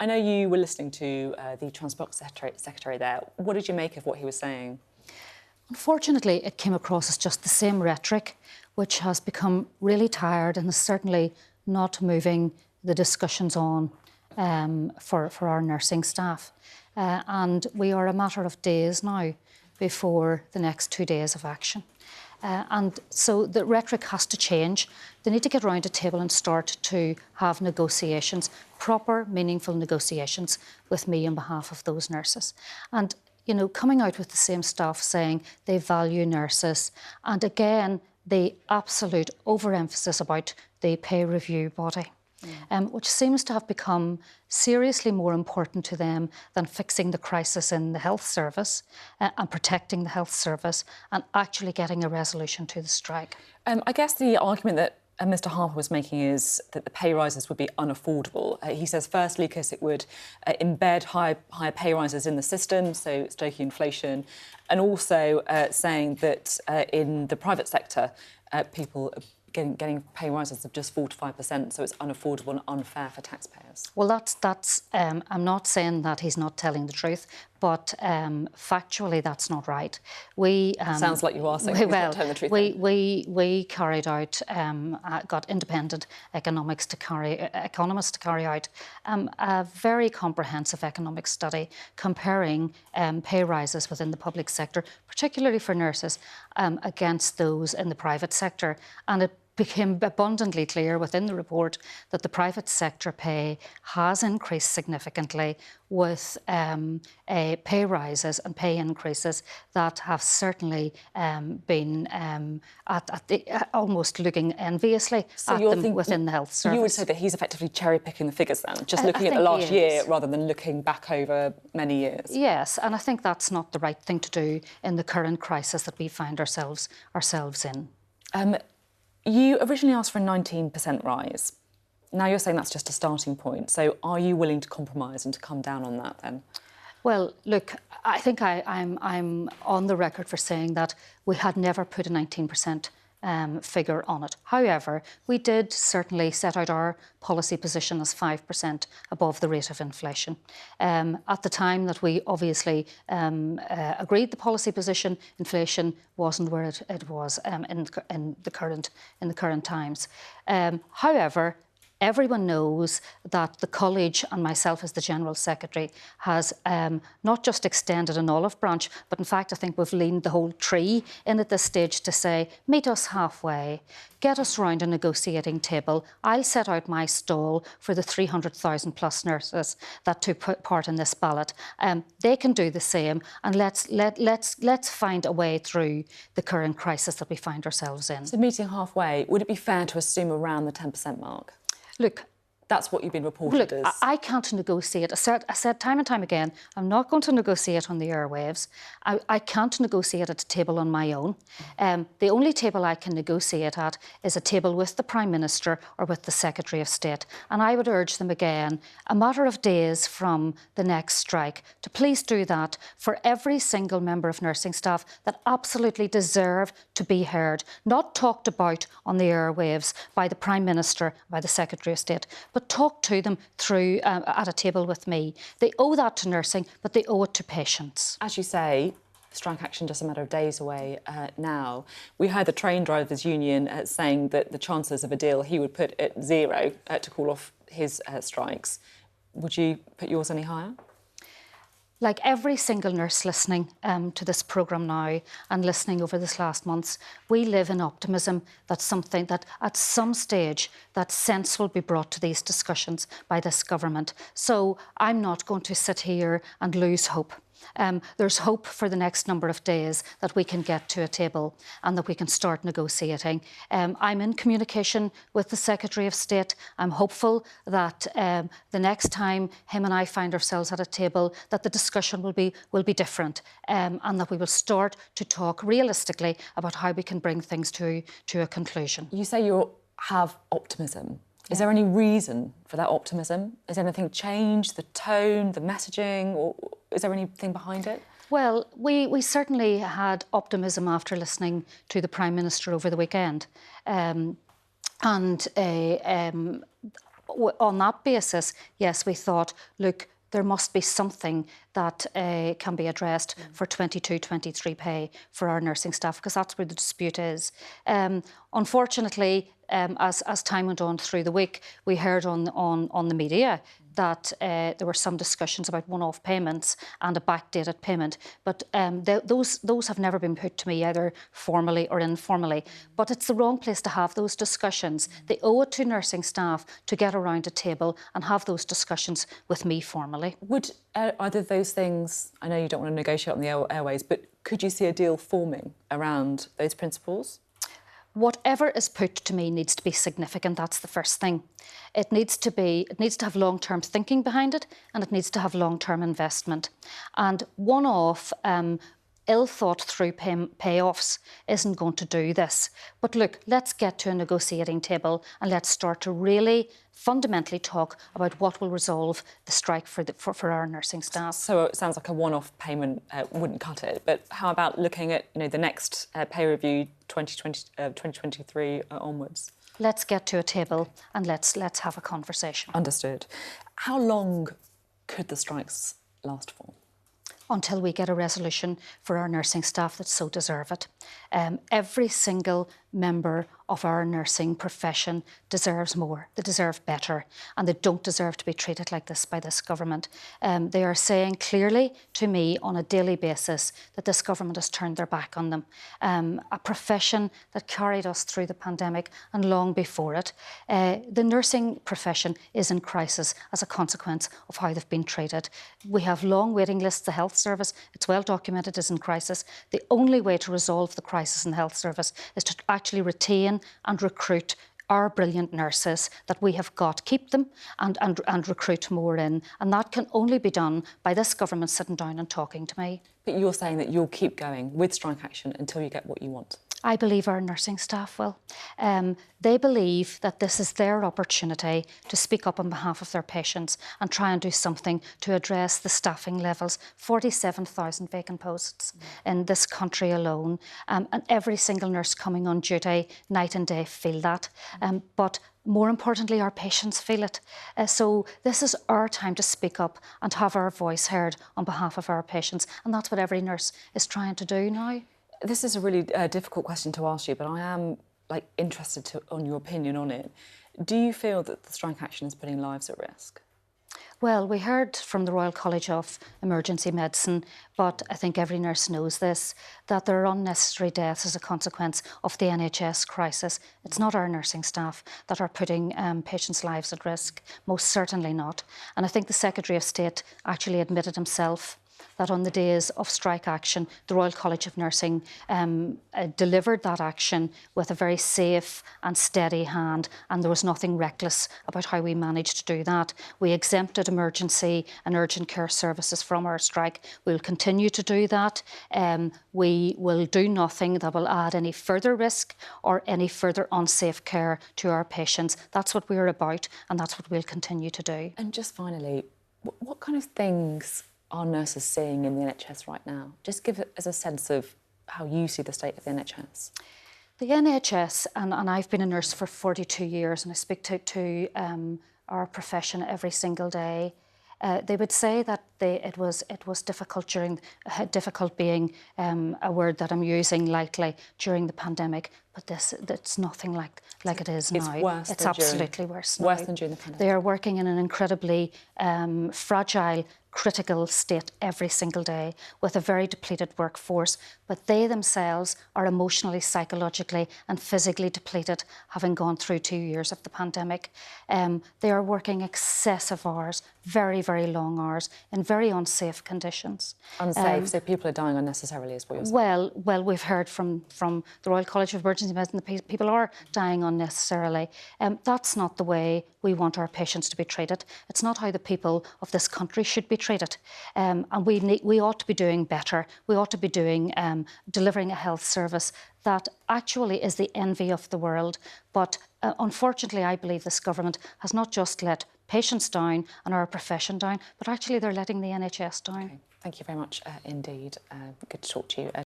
I know you were listening to the Transport Secretary there. What did you make of what he was saying? Unfortunately, it came across as just the same rhetoric, which has become really tired and is certainly not moving the discussions on for our nursing staff. And we are a matter of days now before the next 2 days of action. And so the rhetoric has to change. They need to get round a table and start to have negotiations, proper, meaningful negotiations with me on behalf of those nurses. And, you know, coming out with the same stuff saying they value nurses, and again, the absolute overemphasis about the pay review body. Which seems to have become seriously more important to them than fixing the crisis in the health service and protecting the health service and actually getting a resolution to the strike. I guess the argument that Mr Harper was making is that the pay rises would be unaffordable. He says, firstly, because it would embed higher pay rises in the system, so stoking inflation, and also saying that in the private sector, people getting pay rises of just 4 to 5%, so it's unaffordable and unfair for taxpayers. Well, that's. I'm not saying that he's not telling the truth, but factually, that's not right. Sounds like you are saying he's not telling the truth. We carried out, got independent economists to carry out a very comprehensive economic study comparing pay rises within the public sector, particularly for nurses, against those in the private sector, and it became abundantly clear within the report that the private sector pay has increased significantly with pay rises and pay increases that have certainly been almost looking enviously at them within the health service. You would say that he's effectively cherry-picking the figures then, just looking at the last year rather than looking back over many years? Yes, and I think that's not the right thing to do in the current crisis that we find ourselves in. You originally asked for a 19% rise. Now you're saying that's just a starting point. So are you willing to compromise and to come down on that then? Well, look, I think I'm on the record for saying that we had never put a 19% figure on it. However, we did certainly set out our policy position as 5% above the rate of inflation. At the time that we obviously agreed the policy position, inflation wasn't where it was in the current times. However, everyone knows that the college and myself as the General Secretary has not just extended an olive branch, but in fact I think we've leaned the whole tree in at this stage to say, meet us halfway, get us round a negotiating table. I'll set out my stall for the 300,000 plus nurses that took part in this ballot. They can do the same, and let's find a way through the current crisis that we find ourselves in. So meeting halfway, would it be fair to assume around the 10% mark? Look, that's what you've been reported as. I can't negotiate. I said time and time again, I'm not going to negotiate on the airwaves. I can't negotiate at a table on my own. The only table I can negotiate at is a table with the Prime Minister or with the Secretary of State. And I would urge them again, a matter of days from the next strike, to please do that for every single member of nursing staff that absolutely deserve to be heard, not talked about on the airwaves by the Prime Minister, by the Secretary of State, but talk to them through at a table with me. They owe that to nursing, but they owe it to patients. As you say, strike action just a matter of days away now. We heard the train drivers' union saying that the chances of a deal he would put at zero to call off his strikes. Would you put yours any higher? Like every single nurse listening to this programme now and listening over this last months, we live in optimism that something that at some stage that sense will be brought to these discussions by this government. So I'm not going to sit here and lose hope. There's hope for the next number of days that we can get to a table and that we can start negotiating. I'm in communication with the Secretary of State. I'm hopeful that the next time him and I find ourselves at a table, that the discussion will be different, and that we will start to talk realistically about how we can bring things to a conclusion. You say you have optimism. Is there any reason for that optimism? Has anything changed, the tone, the messaging, or is there anything behind it? Well, we certainly had optimism after listening to the Prime Minister over the weekend. on that basis, yes, we thought, look, there must be something that can be addressed for 22-23 pay for our nursing staff, because that's where the dispute is. Unfortunately, as time went on through the week, we heard on the media that there were some discussions about one-off payments and a backdated payment, but those have never been put to me, either formally or informally. But it's the wrong place to have those discussions. They owe it to nursing staff to get around a table and have those discussions with me formally. Would either of those things, I know you don't want to negotiate on the airways, but could you see a deal forming around those principles? Whatever is put to me needs to be significant. That's the first thing. It needs to have long-term thinking behind it, and it needs to have long-term investment. And one-off, ill-thought-through payoffs isn't going to do this. But look, let's get to a negotiating table and let's start to really fundamentally talk about what will resolve the strike for our nursing staff. So it sounds like a one-off payment wouldn't cut it, but how about looking at the next pay review 2023 onwards? Let's get to a table and let's have a conversation. Understood. How long could the strikes last for? Until we get a resolution for our nursing staff that so deserve it. Every single member of our nursing profession deserves more. They deserve better, and they don't deserve to be treated like this by this government. They are saying clearly to me on a daily basis that this government has turned their back on them. A profession that carried us through the pandemic and long before it. The nursing profession is in crisis as a consequence of how they've been treated. We have long waiting lists. The health service, it's well documented, is in crisis. The only way to resolve the crisis in the health service is to actually retain and recruit our brilliant nurses that we have got, keep them and recruit more in. And that can only be done by this government sitting down and talking to me. But you're saying that you'll keep going with strike action until you get what you want? I believe our nursing staff will. They believe that this is their opportunity to speak up on behalf of their patients and try and do something to address the staffing levels. 47,000 vacant posts in this country alone, and every single nurse coming on duty night and day feel that. But more importantly, our patients feel it. So this is our time to speak up and have our voice heard on behalf of our patients, and that's what every nurse is trying to do now. This is a really difficult question to ask you, but I am interested on your opinion on it. Do you feel that the strike action is putting lives at risk? Well, we heard from the Royal College of Emergency Medicine, but I think every nurse knows this, that there are unnecessary deaths as a consequence of the NHS crisis. It's not our nursing staff that are putting patients' lives at risk, most certainly not. And I think the Secretary of State actually admitted himself that on the days of strike action, the Royal College of Nursing delivered that action with a very safe and steady hand, and there was nothing reckless about how we managed to do that. We exempted emergency and urgent care services from our strike. We'll continue to do that. We will do nothing that will add any further risk or any further unsafe care to our patients. That's what we're about, and that's what we'll continue to do. And just finally, what kind of things are nurses seeing in the NHS right now? Just give it as a sense of how you see the state of the NHS. The NHS, and I've been a nurse for 42 years, and I speak to our profession every single day. They would say that it was difficult difficult being a word that I'm using lightly during the pandemic, but it's nothing like it is now. It's worse. It's absolutely worse now. Worse than during the pandemic. They are working in an incredibly fragile, critical state every single day with a very depleted workforce, but they themselves are emotionally, psychologically and physically depleted, having gone through 2 years of the pandemic. They are working excessive hours, very, very long hours, in very unsafe conditions. Unsafe, so people are dying unnecessarily is what you're saying? Well, we've heard from the Royal College of Emergency Medicine that people are dying unnecessarily. That's not the way we want our patients to be treated. It's not how the people of this country should be treated. And we ought to be doing better. We ought to be delivering a health service that actually is the envy of the world. But unfortunately, I believe this government has not just let patients down and our profession down, but actually they're letting the NHS down. Okay. Thank you very much indeed. Good to talk to you.